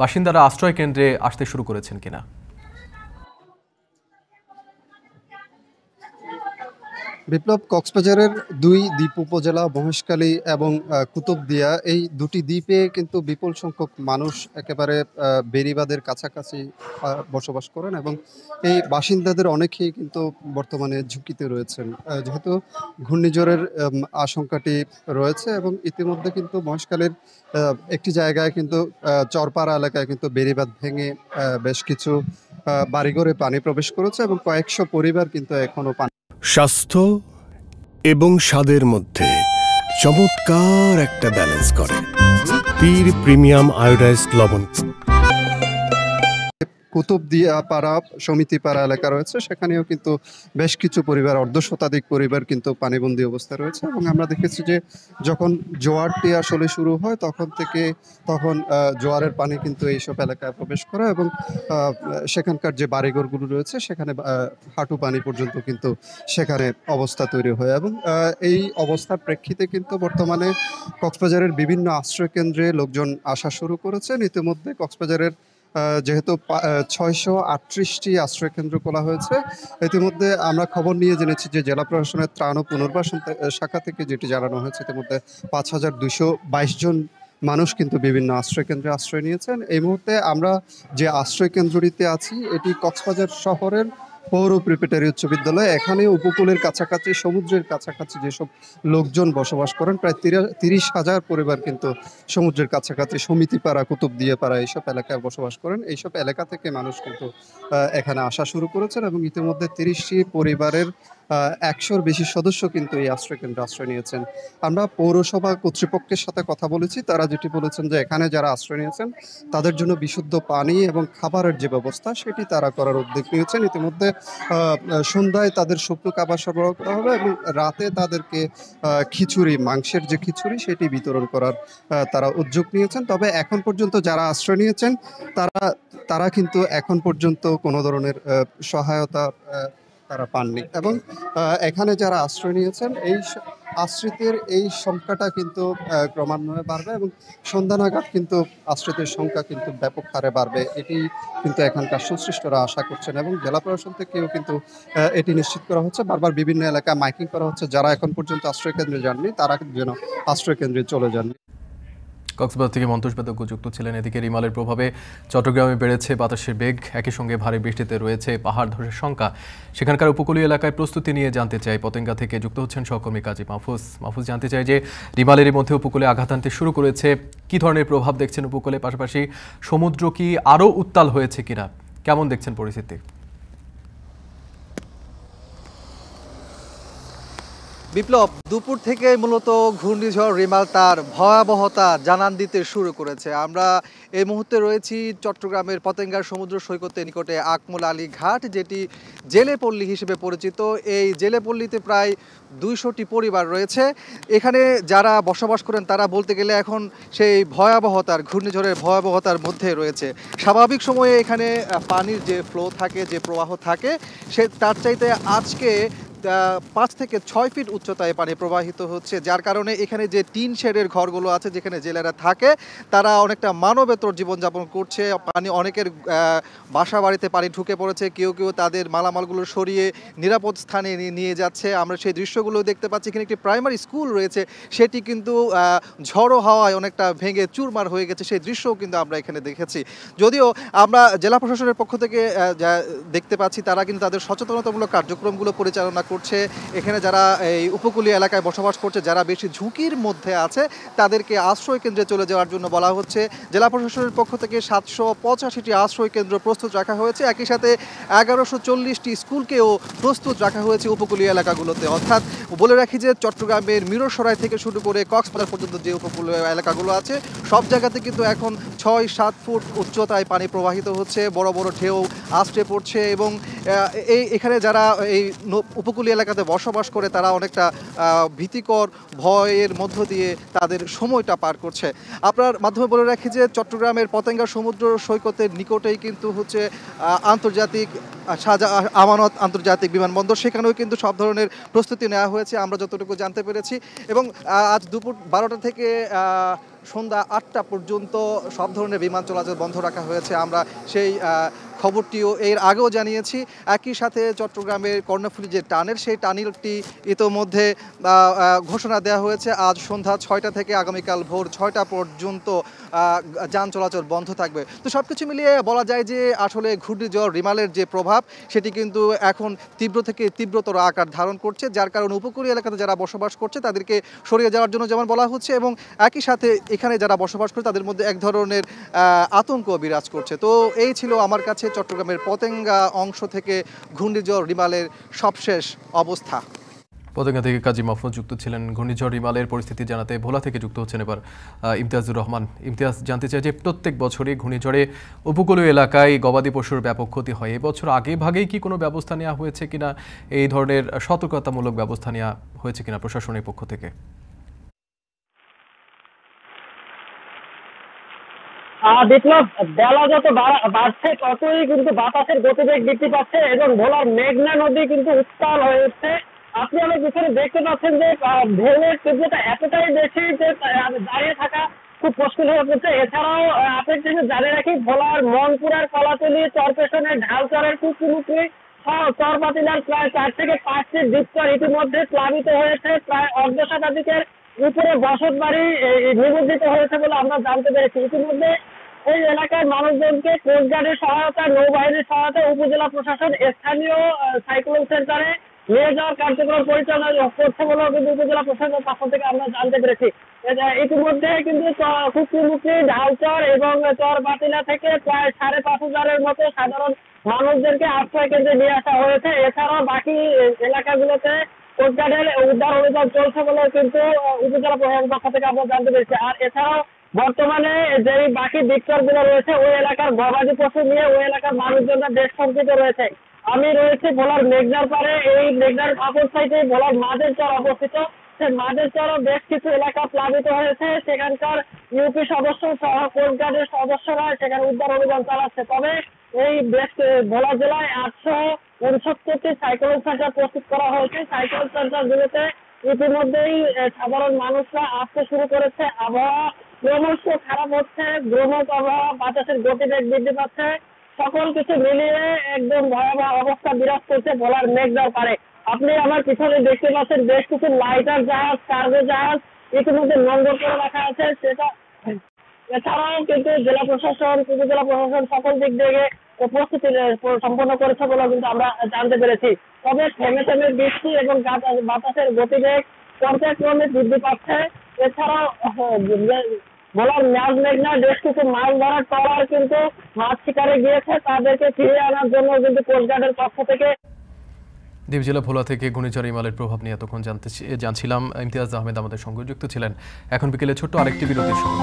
বাসিন্দারা আশ্রয় কেন্দ্রে আসতে শুরু করেছেন কিনা? বিপ্লব, কক্সবাজারের দুই দ্বীপ উপজেলা মহেশখালী এবং কুতুবদিয়া, এই দুটি দ্বীপে কিন্তু বিপুল সংখ্যক মানুষ একেবারে বেড়িবাঁধের কাছাকাছি বসবাস করেন এবং এই বাসিন্দাদের অনেকেই কিন্তু বর্তমানে ঝুঁকিতে রয়েছেন, যেহেতু ঘূর্ণিঝড়ের আশঙ্কাটি রয়েছে এবং ইতিমধ্যে কিন্তু মহেশখালীর একটি জায়গায় কিন্তু চরপাড়া এলাকায় কিন্তু বেড়িবাঁধ ভেঙে বেশ কিছু বাড়িঘরে পানি প্রবেশ করেছে এবং কয়েকশো পরিবার কিন্তু এখনো পানি। স্বাস্থ্য এবং স্বাদের মধ্যে চমৎকার একটা ব্যালেন্স করে পীর প্রিমিয়াম আয়োডাইজড লবণ। কুতুবদিয়া পাড়া, সমিতিপাড়া এলাকা রয়েছে, সেখানেও কিন্তু বেশ কিছু পরিবার, অর্ধশতাধিক পরিবার কিন্তু পানিবন্দী অবস্থায় রয়েছে এবং আমরা দেখেছি যে যখন জোয়ারটি আসলে শুরু হয় তখন জোয়ারের পানি কিন্তু এইসব এলাকায় প্রবেশ করে এবং সেখানকার যে বাড়িঘরগুলো রয়েছে সেখানে হাঁটু পানি পর্যন্ত কিন্তু সেখানে অবস্থা তৈরি হয় এবং এই অবস্থার প্রেক্ষিতে কিন্তু বর্তমানে কক্সবাজারের বিভিন্ন আশ্রয় কেন্দ্রে লোকজন আসা শুরু করেছেন। ইতিমধ্যে কক্সবাজারের যেহেতু ৬৩৮টি আশ্রয়কেন্দ্র খোলা হয়েছে, ইতিমধ্যে আমরা খবর নিয়ে জেনেছি যে জেলা প্রশাসনের ত্রাণ ও পুনর্বাসন শাখা থেকে যেটি জানানো হয়েছে, ইতিমধ্যে ৫,২২২ জন মানুষ কিন্তু বিভিন্ন আশ্রয়কেন্দ্রে আশ্রয় নিয়েছেন। এই মুহূর্তে আমরা যে আশ্রয়কেন্দ্রটিতে আছি এটি কক্সবাজার শহরের পৌর প্রিপারেটরি উচ্চ বিদ্যালয়। এখানে উপকূলের কাছাকাছি, সমুদ্রের কাছাকাছি যেসব লোকজন বসবাস করেন, প্রায় ৩০,০০০ পরিবার কিন্তু সমুদ্রের কাছাকাছি সমিতিপাড়া, কুতুবদিয়া পাড়া এইসব এলাকায় বসবাস করেন। এইসব এলাকা থেকে মানুষ কিন্তু এখানে আসা শুরু করেছেন এবং ইতিমধ্যে ৩০টি পরিবারের ১০০-র বেশি সদস্য কিন্তু এই আশ্রয়কেন্দ্রে আশ্রয় নিয়েছেন। আমরা পৌরসভা কর্তৃপক্ষের সাথে কথা বলেছি, তারা যেটি বলেছেন যে এখানে যারা আশ্রয় নিয়েছেন তাদের জন্য বিশুদ্ধ পানি এবং খাবারের যে ব্যবস্থা সেটি তারা করার উদ্যোগ নিয়েছেন। ইতিমধ্যে সন্ধ্যায় তাদের শুকনো খাবার সরবরাহ করা হবে এবং রাতে তাদেরকে খিচুড়ি, মাংসের যে খিচুড়ি সেটি বিতরণ করার তারা উদ্যোগ নিয়েছেন। তবে এখন পর্যন্ত যারা আশ্রয় নিয়েছেন তারা কিন্তু এখন পর্যন্ত কোনো ধরনের সহায়তা তারা পাননি এবং এখানে যারা আশ্রয় নিয়েছেন এই আশ্রিতের এই সংখ্যাটা কিন্তু ক্রমান্বয়ে বাড়বে এবং সন্ধ্যা নাগাদ কিন্তু আশ্রিতের সংখ্যা কিন্তু ব্যাপক হারে বাড়বে, এটি কিন্তু এখানকার সংশ্লিষ্টরা আশা করছেন এবং জেলা প্রশাসন থেকেও কিন্তু এটি নিশ্চিত করা হচ্ছে। বারবার বিভিন্ন এলাকায় মাইকিং করা হচ্ছে, যারা এখন পর্যন্ত আশ্রয় কেন্দ্রে যাননি তারা যেন আশ্রয় কেন্দ্রে চলে যান। কক্সবাজার থেকে মন্তোষ বেদজ্ঞ যুক্ত ছিলেন। এদিকে রিমালের প্রভাবে চট্টগ্রামে বেড়েছে বাতাসের বেগ, একই সঙ্গে ভারী বৃষ্টিতে রয়েছে পাহাড় ধসের শঙ্কা। সেখানকার উপকূলীয় এলাকায় প্রস্তুতি নিয়ে জানতে চাই, পতেঙ্গা থেকে যুক্ত হচ্ছেন সহকর্মী কাজী মাহফুজ। জানতে চাই যে রিমালের মধ্যে উপকূলে আঘাত আনতে শুরু করেছে, কি ধরনের প্রভাব দেখছেন উপকূলে, পাশাপাশি সমুদ্র কি আরও উত্তাল হয়েছে কিনা, কেমন দেখছেন পরিস্থিতি? বিপ্লব, দুপুর থেকে মূলত ঘূর্ণিঝড় রিমাল তার ভয়াবহতা জানান দিতে শুরু করেছে। আমরা এই মুহূর্তে রয়েছি চট্টগ্রামের পতেঙ্গার সমুদ্র সৈকতের নিকটে আকমল আলী ঘাট, যেটি জেলেপল্লী হিসেবে পরিচিত। এই জেলেপল্লীতে প্রায় ২০০টি পরিবার রয়েছে। এখানে যারা বসবাস করেন তারা বলতে গেলে এখন সেই ভয়াবহতার, ঘূর্ণিঝড়ের ভয়াবহতার মধ্যে রয়েছে। স্বাভাবিক সময়ে এখানে পানির যে ফ্লো থাকে, যে প্রবাহ থাকে, তার চাইতে আজকে ৫ থেকে ৬ ফিট উচ্চতায় পানি প্রবাহিত হচ্ছে, যার কারণে এখানে যে টিন শেডের ঘরগুলো আছে যেখানে জেলেরা থাকে তারা অনেকটা মানবেতর জীবনযাপন করছে। পানি অনেকের বাসা বাড়িতে পানি ঢুকে পড়েছে, কেউ তাদের মালামালগুলো সরিয়ে নিরাপদ স্থানে নিয়ে যাচ্ছে। আমরা সেই দৃশ্যগুলো দেখতে পাচ্ছি। এখানে একটি প্রাইমারি স্কুল রয়েছে, সেটি কিন্তু ঝড়ো হাওয়ায় অনেকটা ভেঙে চুরমার হয়ে গেছে, সেই দৃশ্যও কিন্তু আমরা এখানে দেখেছি। যদিও আমরা জেলা প্রশাসনের পক্ষ থেকে দেখতে পাচ্ছি তারা কিন্তু তাদের সচেতনতামূলক কার্যক্রমগুলো পরিচালনা করছে। এখানে যারা এই উপকূলীয় এলাকায় বসবাস করছে, যারা বেশি ঝুঁকির মধ্যে আছে, তাদেরকে আশ্রয় কেন্দ্রে চলে যাওয়ার জন্য বলা হচ্ছে। জেলা প্রশাসনের পক্ষ থেকে ৭৮৫টি আশ্রয় কেন্দ্র প্রস্তুত রাখা হয়েছে, একই সাথে ১১৪০টি স্কুলকেও প্রস্তুত রাখা হয়েছে উপকূলীয় এলাকাগুলোতে। অর্থাৎ বলে রাখি যে চট্টগ্রামের মিরসরাই থেকে শুরু করে কক্সবাজার পর্যন্ত যে উপকূলীয় এলাকাগুলো আছে সব জায়গাতে কিন্তু এখন ৬-৭ ফুট উচ্চতায় পানি প্রবাহিত হচ্ছে, বড় বড় ঢেউ আছড়ে পড়ছে এবং এখানে যারা এই উপকূলীয় এলাকাতে বসবাস করে তারা অনেকটা ভীতিকর ভয়ের মধ্য দিয়ে তাদের সময়টা পার করছে। আপনার মাধ্যমে বলে রাখি যে চট্টগ্রামের পতেঙ্গা সমুদ্র সৈকতের নিকটেই কিন্তু হচ্ছে আন্তর্জাতিক আমানত আন্তর্জাতিক বিমানবন্দর, সেখানেও কিন্তু সব ধরনের প্রস্তুতি নেওয়া হয়েছে আমরা যতটুকু জানতে পেরেছি। এবং আজ দুপুর ১২টা থেকে সন্ধ্যা ৮টা পর্যন্ত সব ধরনের বিমান চলাচল বন্ধ রাখা হয়েছে। আমরা সেই খবরটিও এর আগেও জানিয়েছি। একই সাথে চট্টগ্রামের কর্ণফুলী যে টানেল, সেই টানেলটি ইতোমধ্যে ঘোষণা দেওয়া হয়েছে আজ সন্ধ্যা 6টা থেকে আগামীকাল ভোর 6টা পর্যন্ত যান চলাচল বন্ধ থাকবে। তো সব কিছু মিলিয়ে বলা যায় যে আসলে ঘূর্ণিঝড় রিমালের যে প্রভাব সেটি কিন্তু এখন তীব্র থেকে তীব্রতর আকার ধারণ করছে, যার কারণে উপকূলীয় এলাকাতে যারা বসবাস করছে তাদেরকে সরিয়ে যাওয়ার জন্য যেমন বলা হচ্ছে, এবং একই সাথে এখানে যারা বসবাস করে তাদের মধ্যে এক ধরনের আতঙ্ক বিরাজ করছে। তো এই ছিল আমার কাছে চট্টগ্রামের পতেঙ্গা অংশ থেকে ঘূর্ণিঝড় রিমালের সবশেষ অবস্থা। পতেঙ্গা থেকে কাজী মাহফুজ যুক্ত ছিলেন। ঘূর্ণিঝড় রিমালের পরিস্থিতি জানাতে ভোলা থেকে যুক্ত হচ্ছেন এবার ইমতিয়াজুর রহমান। ইমতিয়াজ, জানতে চাই যে প্রত্যেক বছরই ঘূর্ণিঝড়ে উপকূলীয় এলাকায় গবাদি পশুর ব্যাপক ক্ষতি হয়। এবছর আগে ভাগেই কি কোনো ব্যবস্থা নেওয়া হয়েছে কিনা, এই ধরনের সতর্কতামূলক ব্যবস্থা নেওয়া হয়েছে কিনা প্রশাসনের পক্ষ থেকে? বিপ্লব, বেলা যত বাড়ছে ততই কিন্তু বাতাসের গতিবেগ বৃদ্ধি পাচ্ছে এবং ভোলার মেঘনা নদী কিন্তু উত্তাল হয়ে উঠছে। আপনি আমার পিছনে দেখতে পাচ্ছেন যে ঢেউয়ের তীব্রতা এতটাই বেশি যে দাঁড়িয়ে থাকা খুব মুশকিল হয়ে পড়ছে। এছাড়াও আপনার জন্য জানিয়ে রাখি, ভোলার মনপুরার কলাতলি, চরপেশনের ঢালচরের কুকুরুকুড়ি চরপাতিলার প্রায় 4 থেকে 5টি দ্বীপচর ইতিমধ্যে প্লাবিত হয়েছে। প্রায় অর্ধশতাধিকের উপরে বসত বাড়ি নিমজ্জিত হয়েছে বলে আমরা জানতে পেরেছি। ইতিমধ্যে এই এলাকার মানুষজনকে কোস্টগার্ডের সহায়তা, নৌবাহিনীর সহায়তা, উপজেলা প্রশাসন স্থানীয় সাইক্লোন সেন্টারে নিয়ে যাওয়ার কার্যক্রম পরিচালনা করছে বলেও কিন্তু উপজেলা প্রশাসনের পক্ষ থেকে আমরা জানতে পেরেছি। ইতিমধ্যে কিন্তু কুকুরমুখী, ঢালচর এবং চর বাতিলা থেকে প্রায় 5,500-এর মতো সাধারণ মানুষদেরকে আশ্রয় কেন্দ্রে নিয়ে আসা হয়েছে। এছাড়াও বাকি এলাকাগুলোতে কোস্টগার্ডের উদ্ধার অভিযান চলছে বলে কিন্তু উপজেলা প্রশাসনের পক্ষ থেকে আমরা জানতে পেরেছি। আর এছাড়াও বর্তমানে যে বাকি দ্বীপচরগুলো রয়েছে ওই এলাকার গবাদি পশু নিয়ে ওই এলাকার মানুষজনরা বেশ শঙ্কিত রয়েছে। আমি রয়েছে ভোলার মেঘনার পাড়ে। এই মেঘনার অপর সাইডে ভোলার মাঝের চর অবস্থিত। সেই মাঝের চরও বেশ কিছু এলাকা প্লাবিত হয়েছে। সেখানকার ইউপি সদস্য সহ কোস্টগার্ডের সদস্যরা সেখানে উদ্ধার অভিযান চালাচ্ছে। তবে এই ভোলা জেলায় 869টি সাইক্লোন সেন্টার প্রস্তুত করা হয়েছে। সাইক্লোন সেন্টারগুলোতে ইতিমধ্যেই সাধারণ মানুষরা আসতে শুরু করেছে। আবহাওয়া ক্রমশ খারাপ হচ্ছে, গ্রহণ আবহাওয়া, বাতাসের গতিবেগ বৃদ্ধি পাচ্ছে। সকল কিছু মিলিয়ে একদম ভয়াবহ অবস্থা বিরাজ করছে ভোলার মেঘনার পাড়ে। আপনি আমার পিছনে দেখতে পাচ্ছেন বেশ কিছু লাইটার জাহাজ, কার্গো জাহাজ ইতিমধ্যে নোঙ্গর করে রাখা আছে। সেটা এছাড়াও কিন্তু জেলা প্রশাসন, উপজেলা প্রশাসন সকল দিক থেকে প্রস্তুতি সম্পন্ন করেছে বলে কিন্তু আমরা জানতে পেরেছি। তবে থেমে থেমে বৃষ্টি এবং বাতাসের গতিবেগ পর্যায়ক্রমে বৃদ্ধি পাচ্ছে। এছাড়াও ভোলার মাঝ মেঘনা বেশ কিছু মাছ ধরার ট্রলার কিন্তু মাছ শিকারে গিয়েছে, তাদেরকে ফিরিয়ে আনার জন্য কিন্তু কোস্টগার্ডের পক্ষ থেকে। দ্বীপ জেলা ভোলা থেকে ঘূর্ণিঝড় রিমালের প্রভাব নিয়ে এতক্ষণ জানছিলাম। ইমতিয়াজ আহমেদ আমাদের সঙ্গে যুক্ত ছিলেন। এখন বিকেলে ছোট্ট আরেকটি বিরতির সময়।